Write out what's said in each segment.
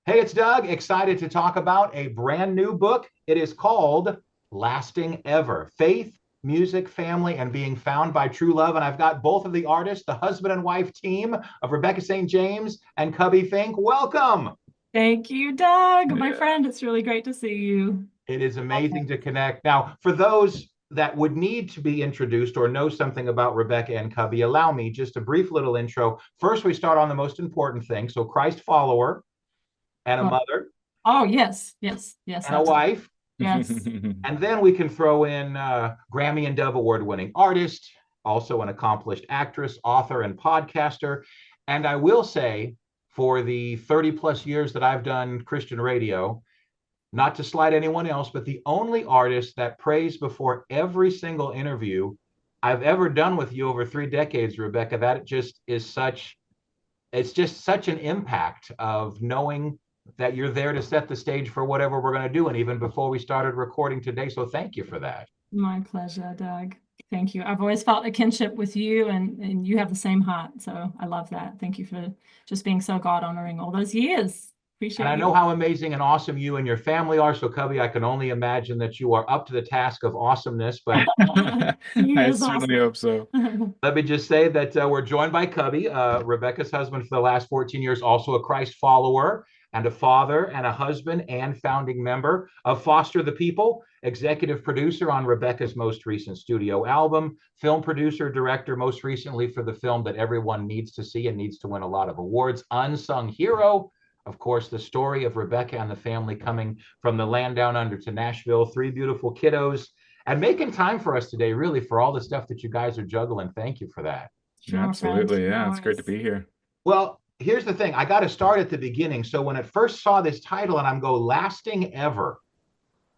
Hey, it's Doug. Excited to talk about a brand new book. It is called Lasting Ever: Faith, Music, Family, and Being Found by True Love. And I've got both of the artists, the husband and wife team of Rebecca St. James and Cubbie Fink. Welcome. Thank you, Doug, my Yeah. friend. It's really great to see you. It is amazing to connect. Now, for those that would need to be introduced or know something about Rebecca and Cubbie, allow me just a brief little intro. First, we start on the most important thing. So, Christ follower and a Oh, mother oh, yes, yes, yes, and a absolutely. wife. Yes. And then we can throw in Grammy and Dove Award winning artist, also an accomplished actress, author, and podcaster. And I will say, for the 30 plus years that I've done Christian radio, not to slight anyone else, but the only artist that prays before every single interview I've ever done with you over 3 decades, Rebecca. That just is such, it's just such an impact of knowing that you're there to set the stage for whatever we're going to do. And even before we started recording today. So thank you for that. My pleasure, Doug. Thank you. I've always felt a kinship with you, and you have the same heart. So I love that. Thank you for just being so God honoring all those years. And Appreciate I you. know how amazing and awesome you and your family are. So, Cubby, I can only imagine that you are up to the task of awesomeness. But He I is certainly awesome. hope so. let me just say that we're joined by Cubby, Rebecca's husband for the last 14 years, also a Christ follower and a father and a husband and founding member of Foster the People, executive producer on Rebecca's most recent studio album, film producer, director, most recently for the film that everyone needs to see and needs to win a lot of awards, Unsung Hero. Of course, the story of Rebecca and the family coming from the land down under to Nashville, three beautiful kiddos, and making time for us today, really, for all the stuff that you guys are juggling. Thank you for that. Sure, friend. Absolutely. No Yeah, it's great to worries. be here. Well, here's the thing. I got to start at the beginning. So when I first saw this title and I'm go lasting ever,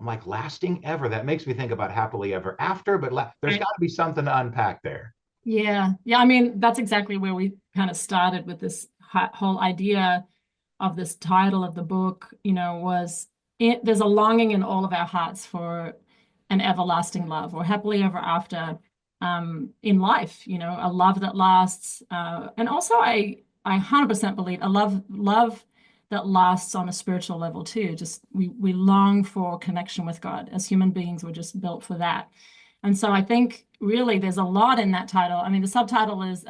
I'm like, lasting ever. That makes me think about happily ever after, but there's got to be something to unpack there. Yeah. Yeah. I mean, that's exactly where we kind of started with this whole idea of this title of the book, was there's a longing in all of our hearts for an everlasting love or happily ever after in life, a love that lasts. And also I 100% believe a love that lasts on a spiritual level too. Just we long for connection with God. As human beings, we're just built for that. And so I think really there's a lot in that title. I mean, the subtitle is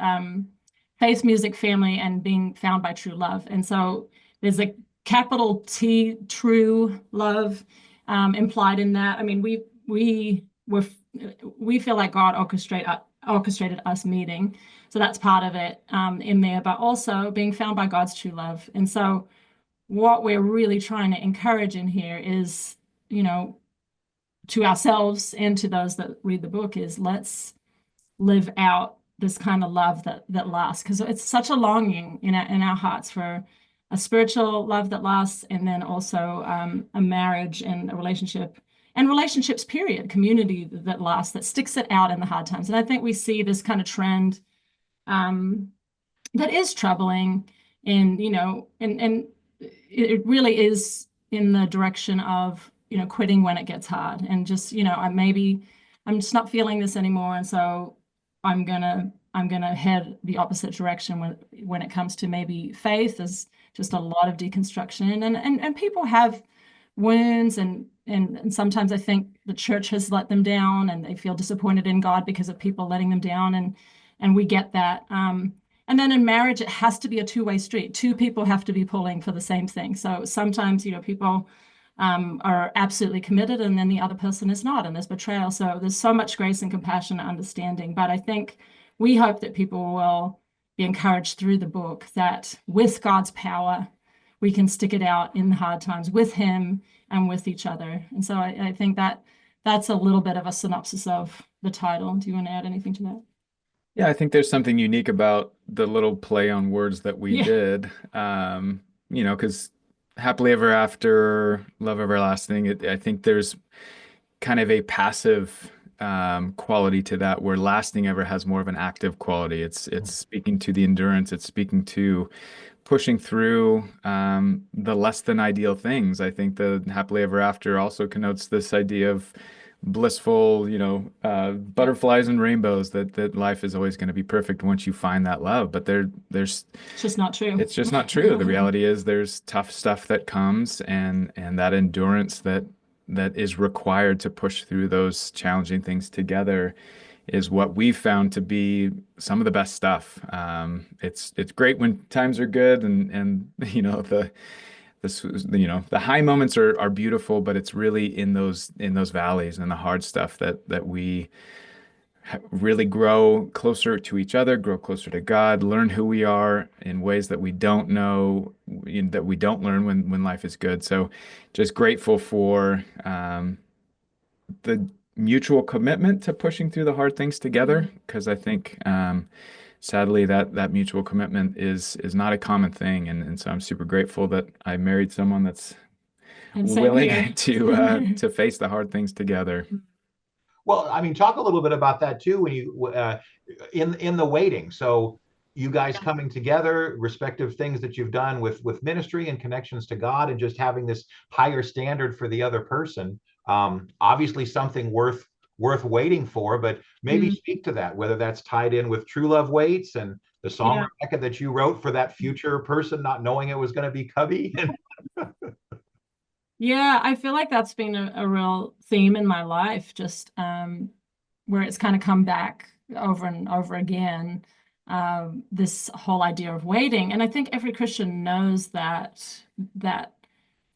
Faith, Music, Family, and Being Found by True Love. And so there's a capital T, true love implied in that. I mean, we feel like God orchestrated us meeting, so that's part of it in there. But also being found by God's true love. And so what we're really trying to encourage in here is, you know, to ourselves and to those that read the book is let's live out this kind of love that lasts, because it's such a longing in our hearts for a spiritual love that lasts, and then also a marriage and a relationship and relationships period, community that lasts, that sticks it out in the hard times. And I think we see this kind of trend um, that is troubling, and and it really is in the direction of quitting when it gets hard, and just I'm just not feeling this anymore, and so I'm gonna head the opposite direction when it comes to maybe faith. There's just a lot of deconstruction, and people have wounds, and sometimes I think the church has let them down and they feel disappointed in God because of people letting them down, and we get that. And then in marriage, it has to be a two-way street. Two people have to be pulling for the same thing. So sometimes, people are absolutely committed, and then the other person is not, and there's betrayal. So there's so much grace and compassion and understanding. But I think we hope that people will be encouraged through the book that with God's power, we can stick it out in the hard times with Him and with each other. And so I think that that's a little bit of a synopsis of the title. Do you want to add anything to that? Yeah, I think there's something unique about the little play on words that we Yeah. did. Because happily ever after, love everlasting, I think there's kind of a passive quality to that, where lasting ever has more of an active quality. It's speaking to the endurance, it's speaking to pushing through the less than ideal things. I think the happily ever after also connotes this idea of blissful, butterflies and rainbows, that life is always going to be perfect once you find that love. But there's It's just not true. it's just not true. The reality is there's tough stuff that comes, and that endurance that is required to push through those challenging things together is what we've found to be some of the best stuff. It's great when times are good, and the high moments are beautiful, but it's really in those valleys and the hard stuff that we really grow closer to each other, grow closer to God, learn who we are in ways that we don't know, that we don't learn when life is good. So just grateful for the mutual commitment to pushing through the hard things together, because I think sadly that mutual commitment is not a common thing. And so I'm super grateful that I married someone that's And same willing here. to face the hard things together. Well, I mean, talk a little bit about that too when you in the waiting. So you guys coming together, respective things that you've done with ministry and connections to God, and just having this higher standard for the other person. Obviously, something worth waiting for. But maybe speak to that, whether that's tied in with True Love Waits and the song, Yeah. Rebecca, that you wrote for that future person, not knowing it was going to be Cubbie. Yeah, I feel like that's been a real theme in my life, just where it's kind of come back over and over again, this whole idea of waiting. And I think every Christian knows that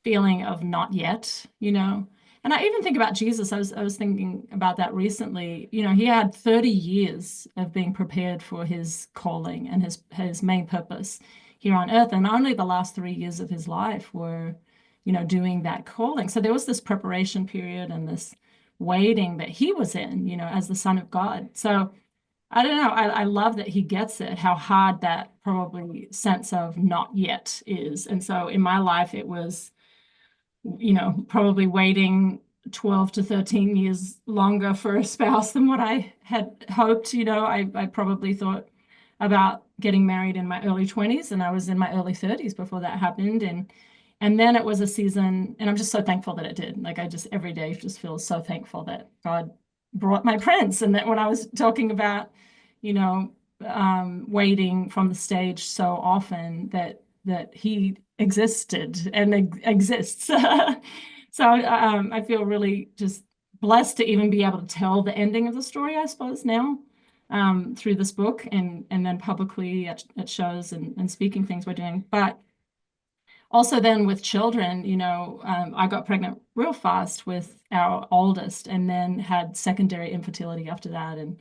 feeling of not yet, you know. And I even think about Jesus. I was thinking about that recently. You know, he had 30 years of being prepared for his calling and his main purpose here on earth, and only the last 3 years of his life were, doing that calling. So there was this preparation period and this waiting that he was in, as the Son of God. So I don't know. I love that he gets it, how hard that probably sense of not yet is. And so in my life, it was, probably waiting 12 to 13 years longer for a spouse than what I had hoped. I probably thought about getting married in my early 20s, and I was in my early 30s before that happened. And then it was a season, and I'm just so thankful that it did. Like, I just every day just feel so thankful that God brought my prince. And that when I was talking about, waiting from the stage so often, that he existed and exists. So I feel really just blessed to even be able to tell the ending of the story, I suppose, now, through this book, and then publicly at shows and speaking things we're doing. But also then with children, I got pregnant real fast with our oldest, and then had secondary infertility after that, and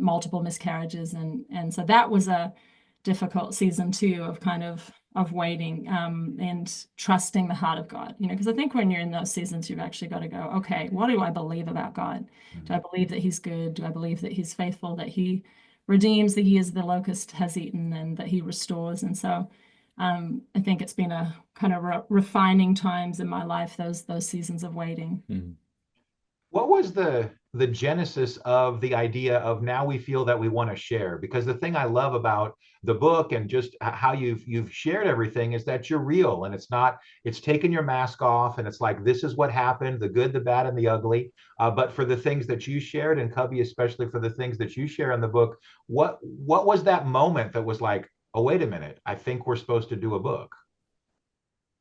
multiple miscarriages. And so that was a difficult season too, of kind of waiting, and trusting the heart of God, because I think when you're in those seasons, you've actually got to go, okay, what do I believe about God? Do I believe that he's good? Do I believe that he's faithful, that he redeems the years the locust has eaten, and that he restores? And so I think it's been a kind of refining times in my life, those seasons of waiting. What was the genesis of the idea of now we feel that we want to share? Because the thing I love about the book and just how you've shared everything is that you're real, and it's taken your mask off, and it's like, this is what happened, the good, the bad, and the ugly. But for the things that you shared, and Cubbie, especially for the things that you share in the book, what was that moment that was like, oh, wait a minute, I think we're supposed to do a book?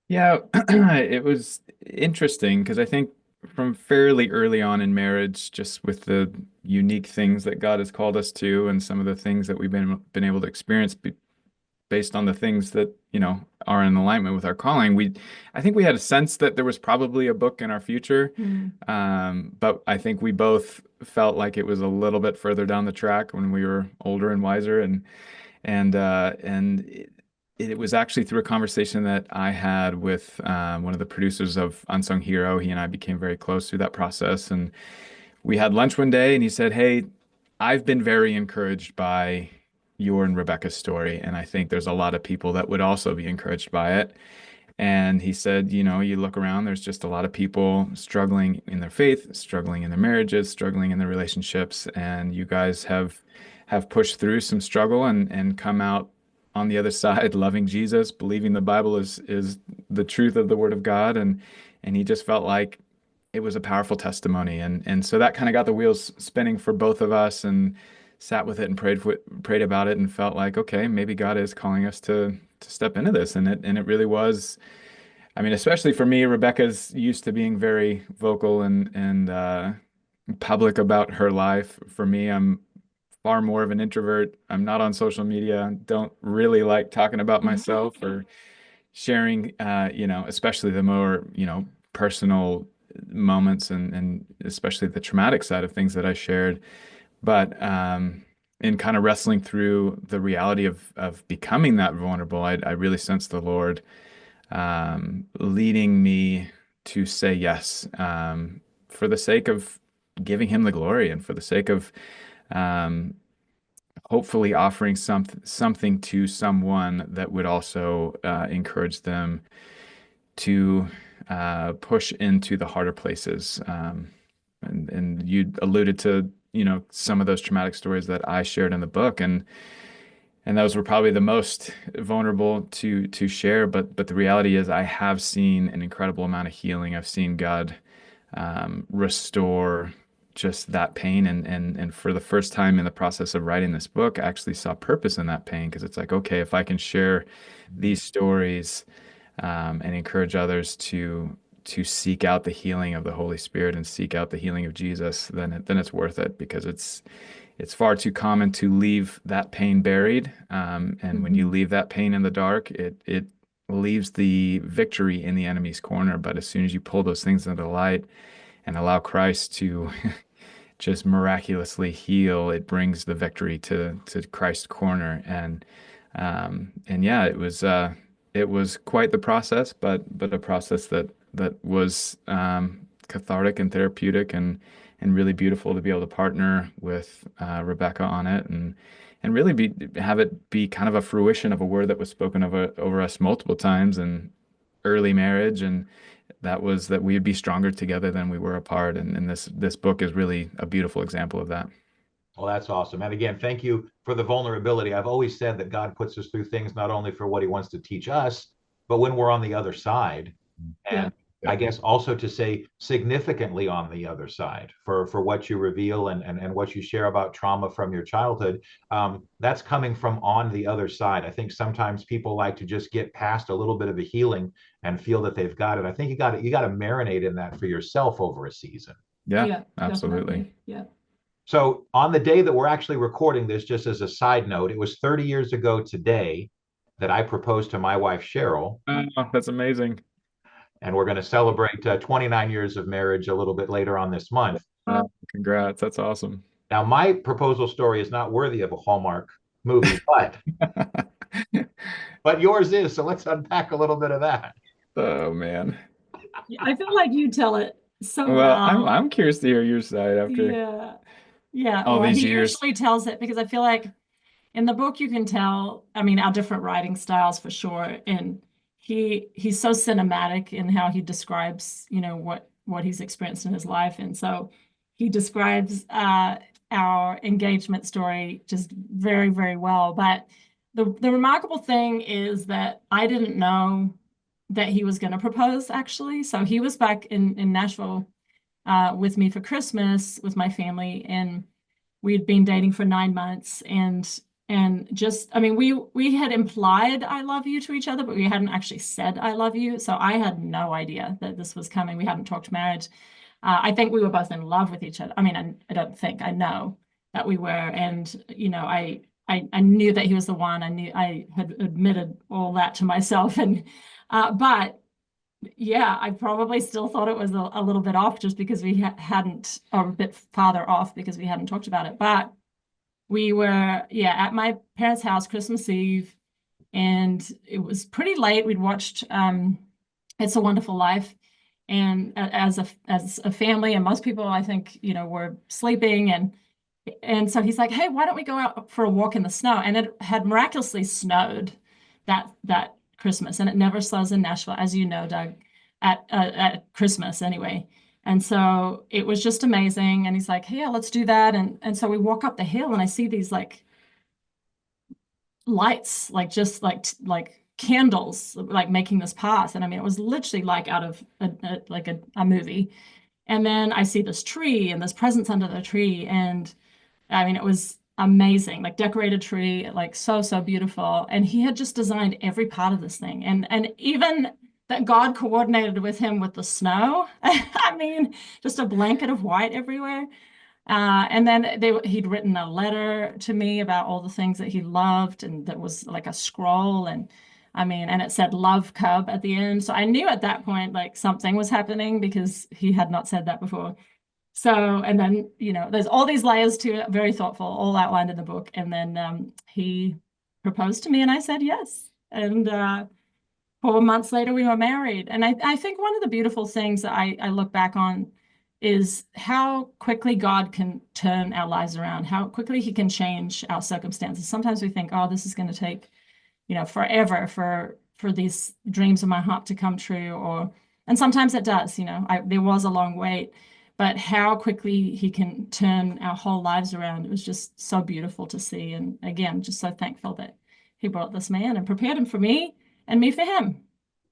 Yeah, it was interesting because I think from fairly early on in marriage, just with the unique things that God has called us to, and some of the things that we've been able to experience based on the things that, are in alignment with our calling, I think we had a sense that there was probably a book in our future. But I think we both felt like it was a little bit further down the track when we were older and wiser, and it was actually through a conversation that I had with one of the producers of Unsung Hero. He and I became very close through that process. And we had lunch one day, and he said, "Hey, I've been very encouraged by your and Rebecca's story. And I think there's a lot of people that would also be encouraged by it." And he said, you look around, there's just a lot of people struggling in their faith, struggling in their marriages, struggling in their relationships. And you guys have pushed through some struggle and come out on the other side, loving Jesus, believing the Bible is the truth of the Word of God. And he just felt like it was a powerful testimony. And so that kind of got the wheels spinning for both of us, and sat with it and prayed about it, and felt like, okay, maybe God is calling us to step into this. And it really was. I mean, especially for me, Rebecca's used to being very vocal and public about her life. For me, I'm far more of an introvert. I'm not on social media. Don't really like talking about myself or sharing, especially the more, personal moments, and especially the traumatic side of things that I shared. But in kind of wrestling through the reality of becoming that vulnerable, I really sensed the Lord leading me to say yes, for the sake of giving him the glory, and for the sake of um, hopefully offering something to someone that would also encourage them to push into the harder places. And you alluded to, some of those traumatic stories that I shared in the book, and those were probably the most vulnerable to share. But the reality is, I have seen an incredible amount of healing. I've seen God restore just that pain, and for the first time in the process of writing this book, I actually saw purpose in that pain, because it's like, okay, if I can share these stories and encourage others to seek out the healing of the Holy Spirit and seek out the healing of Jesus, then it's worth it, because it's far too common to leave that pain buried. And when you leave that pain in the dark, it leaves the victory in the enemy's corner. But as soon as you pull those things into the light and allow Christ to just miraculously heal, it brings the victory to Christ's corner. And yeah, it was quite the process, but a process that was cathartic and therapeutic, and really beautiful to be able to partner with Rebecca on it, and really have it be kind of a fruition of a word that was spoken over us multiple times in early marriage, and that was that we would be stronger together than we were apart. And this book is really a beautiful example of that. Well, that's awesome. And again, thank you for the vulnerability. I've always said that God puts us through things not only for what he wants to teach us, but when we're on the other side. Yeah. And I guess also to say significantly on the other side for what you reveal and what you share about trauma from your childhood. That's coming from on the other side. I think sometimes people like to just get past a little bit of a healing and feel that they've got it. I think you got to marinate in that for yourself over a season. Yeah, Yeah, absolutely. definitely. Yeah. So on the day that we're actually recording this, just as a side note, it was 30 years ago today that I proposed to my wife, Cheryl. Oh, that's amazing. And we're going to celebrate 29 years of marriage a little bit later on this month. Congrats. That's awesome. Now, my proposal story is not worthy of a Hallmark movie, but yours is. So let's unpack a little bit of that. Oh man. I feel like you tell it so Well, well. I'm curious to hear your side after Yeah. Yeah. all Well, these he years. usually tells it because I feel like in the book you can tell, I mean, our different writing styles for sure. And he's so cinematic in how he describes, what he's experienced in his life. And so he describes our engagement story just very, very well. But the remarkable thing is that I didn't know that he was going to propose actually. So he was back in Nashville with me for Christmas with my family, and we'd been dating for 9 months, and just, I mean, we had implied I love you to each other, but we hadn't actually said I love you. So I had no idea that this was coming. We hadn't talked marriage. I think we were both in love with each other. I mean, I don't think, I know that we were. And, I knew that he was the one. I knew I had admitted all that to myself. And, but yeah, I probably still thought it was a little bit off just because we hadn't, or a bit farther off because we hadn't talked about it. But we were, yeah, at my parents' house Christmas Eve, and it was pretty late. We'd watched It's a Wonderful Life, and as a family, and most people, I think, were sleeping, and so he's like, "Hey, why don't we go out for a walk in the snow?" And it had miraculously snowed that Christmas, and it never snows in Nashville, as you know, Doug, at Christmas anyway. And so it was just amazing. And he's like, "Hey, yeah, let's do that." And so we walk up the hill, and I see these like lights, like just like candles, like making this path. And I mean, it was literally like out of a movie. And then I see this tree and this presents under the tree. And I mean, it was amazing, like decorated tree, like so, so beautiful. And he had just designed every part of this thing. And even that God coordinated with him with the snow. I mean, just a blanket of white everywhere. And then he'd written a letter to me about all the things that he loved, and that was like a scroll. And I mean, and it said "Love Cub" at the end. So I knew at that point like something was happening because he had not said that before. So, and then, there's all these layers to it, very thoughtful, all outlined in the book. And then he proposed to me and I said yes. And 4 months later, we were married. And I think one of the beautiful things that I look back on is how quickly God can turn our lives around, how quickly he can change our circumstances. Sometimes we think, oh, this is going to take, forever for these dreams of my heart to come true, and sometimes it does. There was a long wait, but how quickly he can turn our whole lives around. It was just so beautiful to see. And again, just so thankful that he brought this man and prepared him for me and me for him.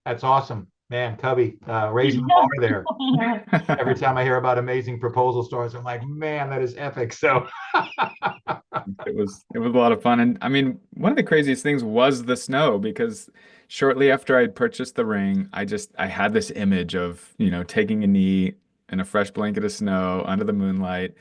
That's awesome, man. Cubbie, raising the bar there. Every time I hear about amazing proposal stories, I'm like, man, that is epic. So It was a lot of fun. And I mean, one of the craziest things was the snow, because shortly after I'd purchased the ring, I had this image of, taking a knee in a fresh blanket of snow under the moonlight.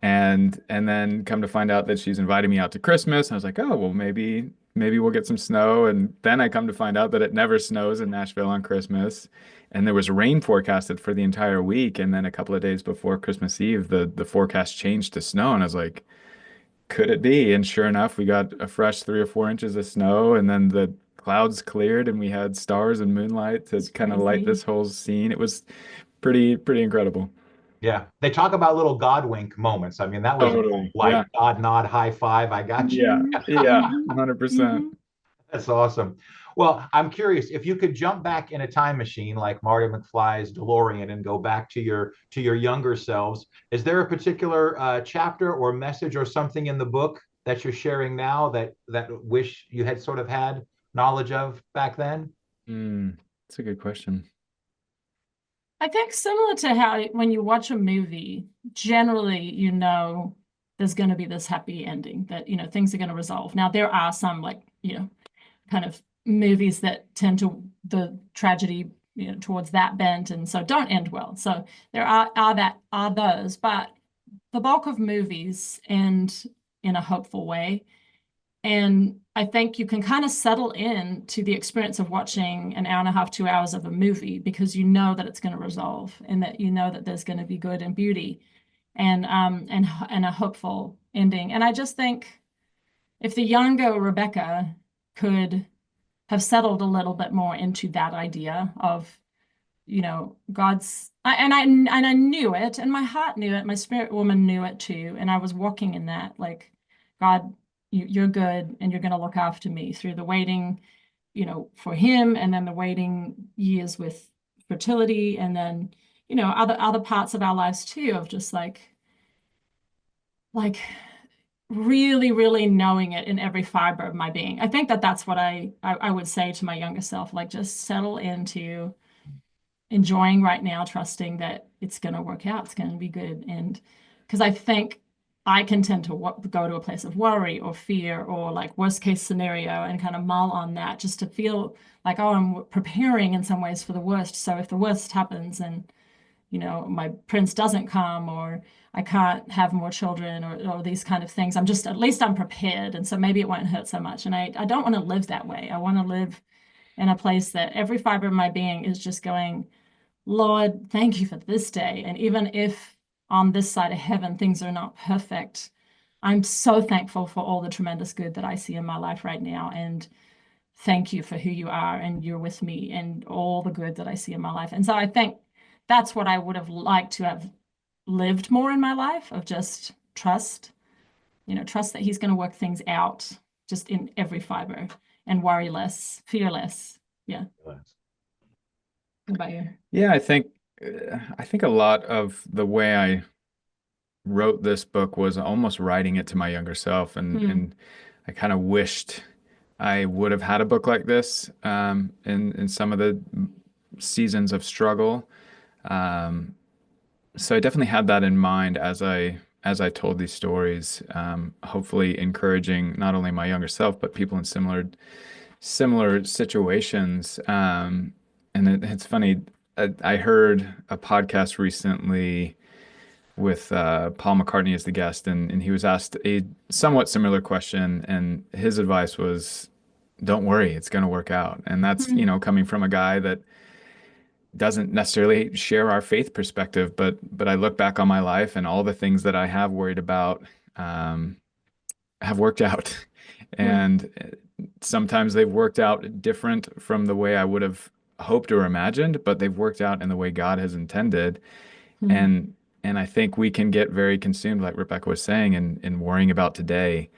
And then come to find out that she's inviting me out to Christmas. I was like, oh, well, maybe we'll get some snow. And then I come to find out that it never snows in Nashville on Christmas. And there was rain forecasted for the entire week. And then a couple of days before Christmas Eve, the forecast changed to snow. And I was like, could it be? And sure enough, we got a fresh 3 or 4 inches of snow, and then the clouds cleared and we had stars and moonlight to kind of light Crazy. this whole scene. It was pretty incredible. yeah, they talk about little God wink moments. I mean, that was Totally. like Yeah. God nod, high five. I got you. Yeah. Mhm, Yeah. mhm, 100%. mhm. That's awesome. Well, I'm curious if you could jump back in a time machine like Marty McFly's DeLorean and go back to your younger selves. Is there a particular chapter or message or something in the book that you're sharing now that wish you had sort of had knowledge of back then? That's a good question. I think similar to how when you watch a movie, generally, there's going to be this happy ending that, things are going to resolve. Now, there are some like, kind of movies that tend to the tragedy, towards that bent, and so don't end well. So there are those, but the bulk of movies end in a hopeful way. And I think you can kind of settle in to the experience of watching an hour and a half, 2 hours of a movie, because you know that it's going to resolve, and that you know that there's going to be good and beauty, and a hopeful ending. And I just think if the younger Rebecca could have settled a little bit more into that idea of, and I knew it, and my heart knew it, my spirit woman knew it too, and I was walking in that, like, God, you're good, and you're going to look after me through the waiting, for him, and then the waiting years with fertility, and then, other parts of our lives too, of just like really, really knowing it in every fiber of my being. I think that that's what I would say to my younger self, like, just settle into enjoying right now, trusting that it's going to work out, it's going to be good. And because I think I can tend to go to a place of worry or fear, or like worst case scenario, and kind of mull on that, just to feel like, oh, I'm preparing in some ways for the worst. So if the worst happens and, my prince doesn't come, or I can't have more children, or these kind of things, at least I'm prepared. And so maybe it won't hurt so much. And I don't want to live that way. I want to live in a place that every fiber of my being is just going, Lord, thank you for this day. And even if on this side of heaven things are not perfect, I'm so thankful for all the tremendous good that I see in my life right now. And thank you for who you are, and you're with me, and all the good that I see in my life. And so I think that's what I would have liked to have lived more in my life, of just trust that he's going to work things out just in every fiber, and worry less, fear less. Yeah. What about you? Yeah, I think a lot of the way I wrote this book was almost writing it to my younger self, and Hmm. and I kind of wished I would have had a book like this in some of the seasons of struggle. Um, so I definitely had that in mind as I told these stories, hopefully encouraging not only my younger self, but people in similar situations. And it's funny, I heard a podcast recently with Paul McCartney as the guest, and he was asked a somewhat similar question, and his advice was, "Don't worry, it's going to work out." And that's, coming from a guy that doesn't necessarily share our faith perspective, but I look back on my life and all the things that I have worried about um, have worked out, Yeah. and sometimes they've worked out different from the way I would have hoped or imagined, but they've worked out in the way God has intended. Mm. And I think we can get very consumed, like Rebecca was saying, in worrying about today,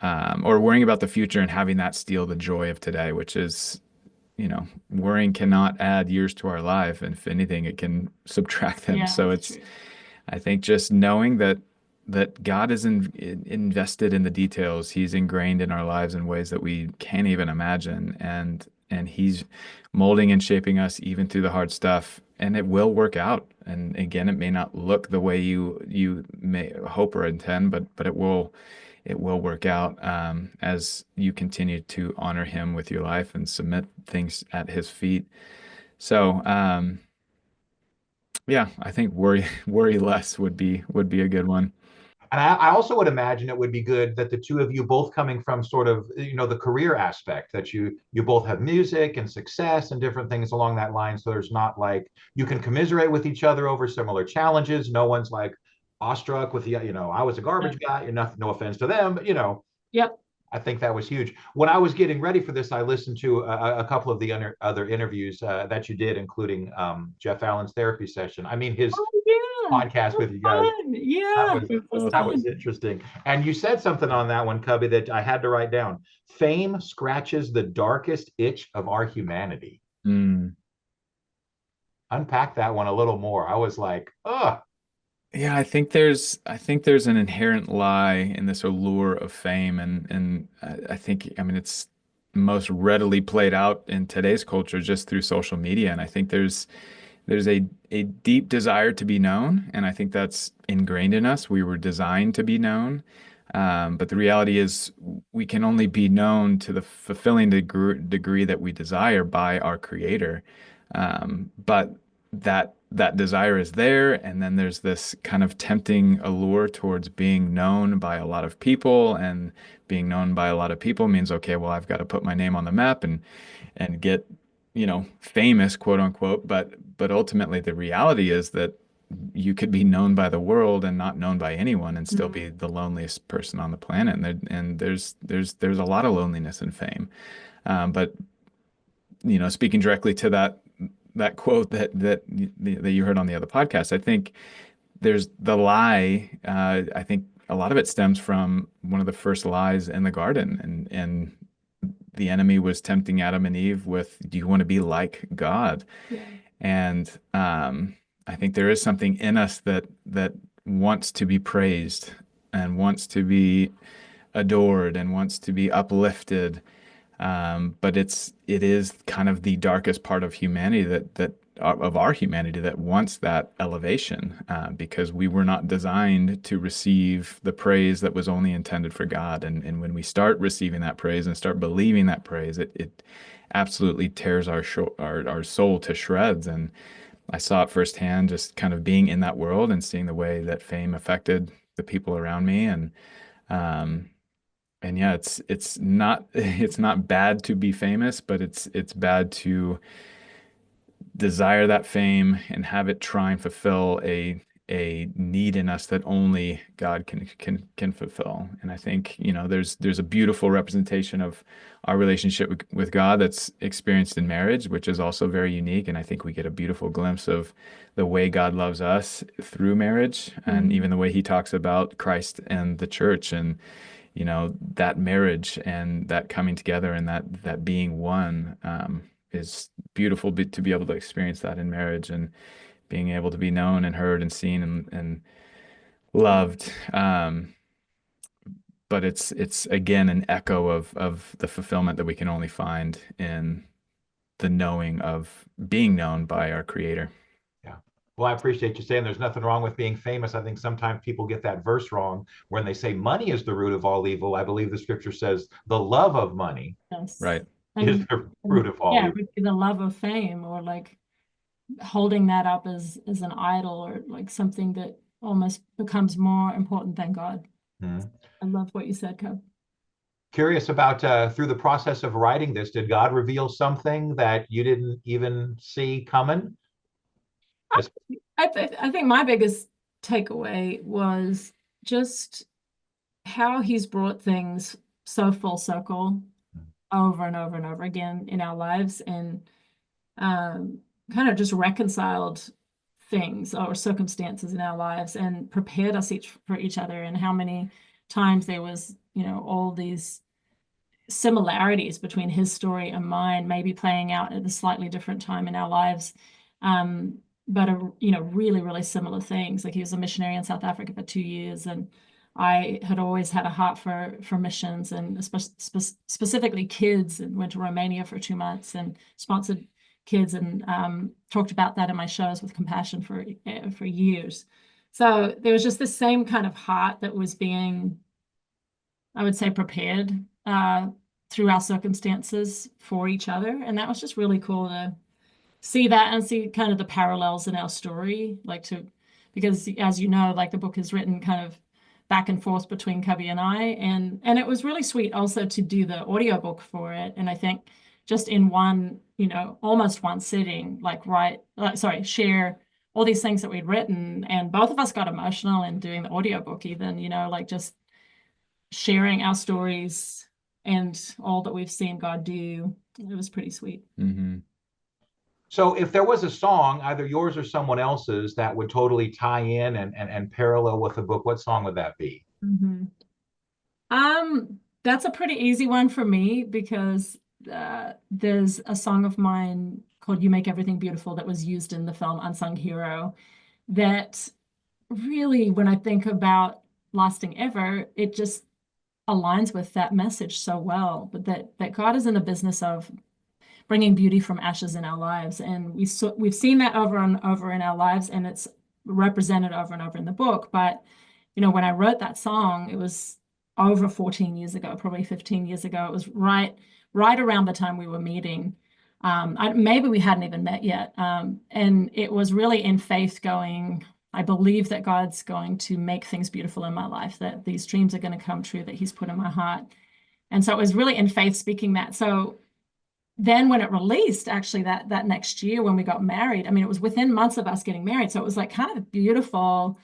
or worrying about the future and having that steal the joy of today, which is, worrying cannot add years to our life. And if anything, it can subtract them. Yeah, So that's it's, true. I think just knowing that God is invested in the details. He's ingrained in our lives in ways that we can't even imagine, and He's molding and shaping us even through the hard stuff. And it will work out. And again, it may not look the way you may hope or intend, but it will work out as you continue to honor Him with your life and submit things at His feet. So, yeah, I think worry less would be a good one. And I also would imagine it would be good that the two of you both coming from sort of, the career aspect, that you both have music and success and different things along that line. So there's not like you can commiserate with each other over similar challenges. No one's like awestruck with I was a Yeah. garbage guy. Enough, no offense to them, but Yep. I think that was huge. When I was getting ready for this, I listened to a couple of the other interviews that you did, including Jeff Allen's therapy session. I mean, his Oh, yeah. podcast That was with you guys. fun. That Yeah, was it was that was fun. interesting. And you said something on that one, Cubby, that I had to write down. Fame scratches the darkest itch of our humanity. Mm. Unpack that one a little more. I was like, oh, Yeah, I think there's an inherent lie in this allure of fame, and I think, I mean, it's most readily played out in today's culture just through social media. And I think there's a deep desire to be known, and I think that's ingrained in us. We were designed to be known. But the reality is we can only be known to the fulfilling degree that we desire by our Creator. But that desire is there, and then there's this kind of tempting allure towards being known by a lot of people, and being known by a lot of people means, okay, well, I've got to put my name on the map and get, famous, quote unquote. But ultimately, the reality is that you could be known by the world and not known by anyone and still Mhm. be the loneliest person on the planet. And there's a lot of loneliness in fame. But speaking directly to that quote that you heard on the other podcast, I think there's the lie. I think a lot of it stems from one of the first lies in the garden, and the enemy was tempting Adam and Eve with, "Do you want to be like God?" Yeah. And I think there is something in us that wants to be praised and wants to be adored and wants to be uplifted. But it is kind of the darkest part of humanity that of our humanity that wants that elevation, because we were not designed to receive the praise that was only intended for God. And when we start receiving that praise and start believing that praise, it absolutely tears our soul to shreds. And I saw it firsthand, just kind of being in that world and seeing the way that fame affected the people around me. Um, and yeah, it's not it's not bad to be famous, but it's bad to desire that fame and have it try and fulfill a need in us that only God can fulfill. And I think, there's a beautiful representation of our relationship with God that's experienced in marriage, which is also very unique. And I think we get a beautiful glimpse of the way God loves us through marriage, and Mm. even the way He talks about Christ and the church, and that marriage and that coming together and that being one, is beautiful to be able to experience that in marriage, and being able to be known and heard and seen and loved. But it's again an echo of the fulfillment that we can only find in the knowing of being known by our Creator. yeah. Well, I appreciate you saying there's nothing wrong with being famous. I think sometimes people get that verse wrong when they say money is the root of all evil. I believe the scripture says the love of money Yes. Right. is And, the and root of all yeah, evil. would be the love of fame, or like holding that up as an idol, or like something that almost becomes more important than God. Hmm. I love what you said, Cub. Curious about through the process of writing this, did God reveal something that you didn't even see coming? As- I think my biggest takeaway was just how he's brought things so full circle over and over and over again in our lives, and um, kind of just reconciled things or circumstances in our lives and prepared us each for each other, and how many times there was, all these similarities between his story and mine, maybe playing out at a slightly different time in our lives. Um, but really, really similar things. Like, he was a missionary in South Africa for 2 years, and I had always had a heart for missions, and specifically kids, and went to Romania for 2 months and sponsored kids, and talked about that in my shows with compassion for years. So there was just the same kind of heart that was being, I would say, prepared through our circumstances for each other. And that was just really cool to see that and see kind of the parallels in our story, because as you know, like, the book is written kind of back and forth between Cubbie and I, and it was really sweet also to do the audiobook for it. And I think just in one, almost one sitting, share all these things that we'd written, and both of us got emotional in doing the audiobook, even, like just sharing our stories and all that we've seen God do. It was pretty sweet. Mm-hmm. So if there was a song, either yours or someone else's, that would totally tie in and parallel with the book, what song would that be? Mm-hmm. That's a pretty easy one for me, because there's a song of mine called "You Make Everything Beautiful" that was used in the film Unsung Hero, that really, when I think about lasting ever, it just aligns with that message so well. But that God is in the business of bringing beauty from ashes in our lives, and we've seen that over and over in our lives, and it's represented over and over in the book. But when I wrote that song, it was over 14 years ago, probably 15 years ago. It was right around the time we were meeting. Maybe we hadn't even met yet. And it was really in faith, going, I believe that God's going to make things beautiful in my life, that these dreams are going to come true that he's put in my heart. And so it was really in faith speaking that. So then when it released, actually, that next year when we got married, I mean, it was within months of us getting married. So it was like kind of beautiful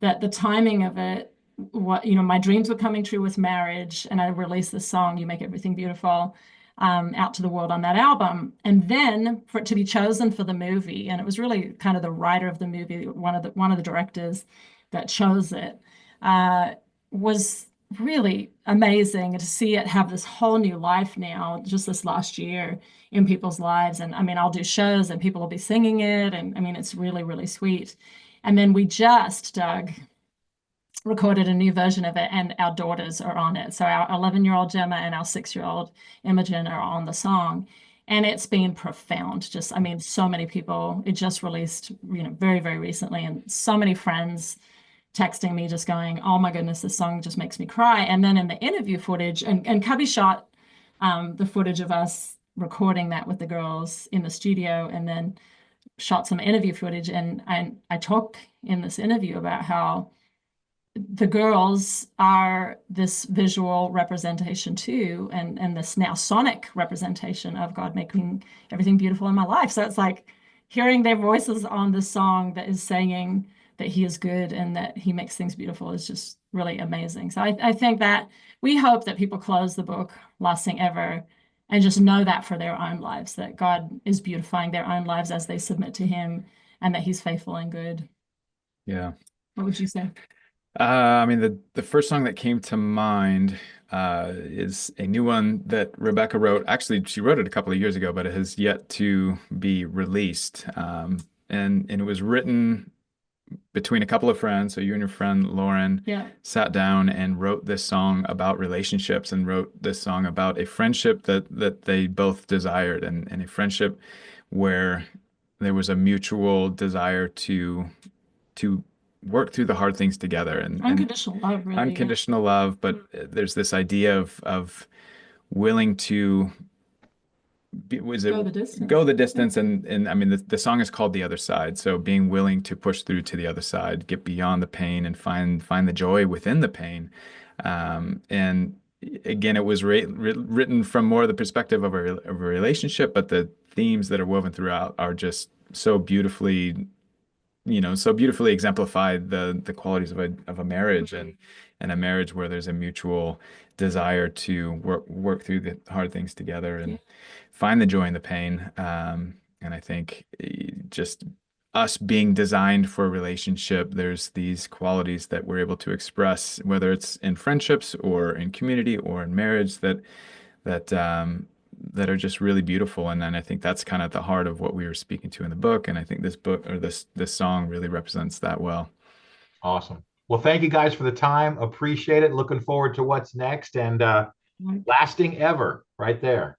that the timing of it, my dreams were coming true with marriage, and I released this song, "You Make Everything Beautiful," out to the world on that album. And then for it to be chosen for the movie, and it was really kind of the writer of the movie, one of the directors that chose it, was really amazing to see it have this whole new life now, just this last year, in people's lives. And I mean, I'll do shows and people will be singing it, and I mean, it's really, really sweet. And then we just, Doug, recorded a new version of it, and our daughters are on it. So our 11-year-old Gemma and our 6-year-old Imogen are on the song. And it's been profound. Just, I mean, so many people, it just released, very, very recently, and so many friends texting me just going, "Oh my goodness, this song just makes me cry." And then in the interview footage, and Cubbie shot the footage of us recording that with the girls in the studio, and then shot some interview footage. And I talk in this interview about how the girls are this visual representation too, and this now sonic representation of God making everything beautiful in my life. So it's like hearing their voices on this song that is saying that he is good and that he makes things beautiful is just really amazing. So I think that we hope that people close the book Lasting Ever and just know that for their own lives, that God is beautifying their own lives as they submit to him, and that he's faithful and good. Yeah. What would you say? I mean, the first song that came to mind is a new one that Rebecca wrote. Actually, she wrote it a couple of years ago, but it has yet to be released. And it was written between a couple of friends. So you and your friend Lauren Yeah. sat down and wrote this song about relationships, and wrote this song about a friendship that they both desired, and a friendship where there was a mutual desire to work through the hard things together, and Unconditional love, really. unconditional love. But there's this idea of willing to Go the distance. go the distance, and I mean the song is called The Other Side, so being willing to push through to the other side, get beyond the pain, and find the joy within the pain. And again, it was written from more the perspective of a relationship, but the themes that are woven throughout are just so beautifully, so beautifully exemplified the qualities of a marriage, and a marriage where there's a mutual desire to work through the hard things together and find the joy in the pain. And I think just us being designed for a relationship, there's these qualities that we're able to express, whether it's in friendships or in community or in marriage, that are just really beautiful. And then I think that's kind of the heart of what we were speaking to in the book. And I think this book, or this song, really represents that well. Awesome. Well, thank you guys for the time. Appreciate it. Looking forward to what's next, and lasting ever right there.